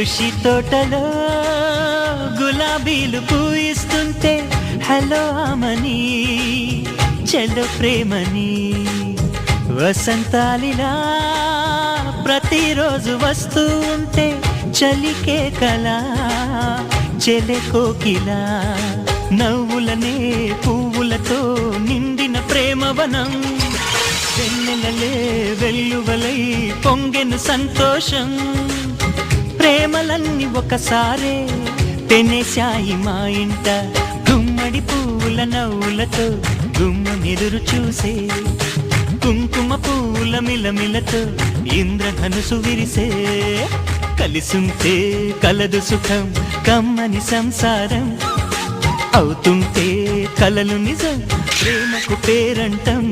ఖుషి తోటలో గులాబీలు పూయిస్తుంటే హలో అమని చెల్లో ప్రేమని వసంతాలిలా ప్రతిరోజు వస్తూ ఉంటే చలికే కలా చెలె కోకిలా నవ్వులనే పువ్వులతో నిండిన ప్రేమవనం వెన్నెలలే వెల్లువలై పొంగెను సంతోషం ప్రేమలన్నీ ఒకసారే పెనేశాయి మా ఇంట గుమ్మడి పువ్వుల నవ్వులతో గుమ్మనెదురు చూసే కుంకుమ పువ్వుల మిలమిలతో ఇంద్రధనుసు విరిసే కలిసుంటే కలదు సుఖం కమ్మని సంసారం అవుతుంటే కలలు నిజం ప్రేమకు పేరంటం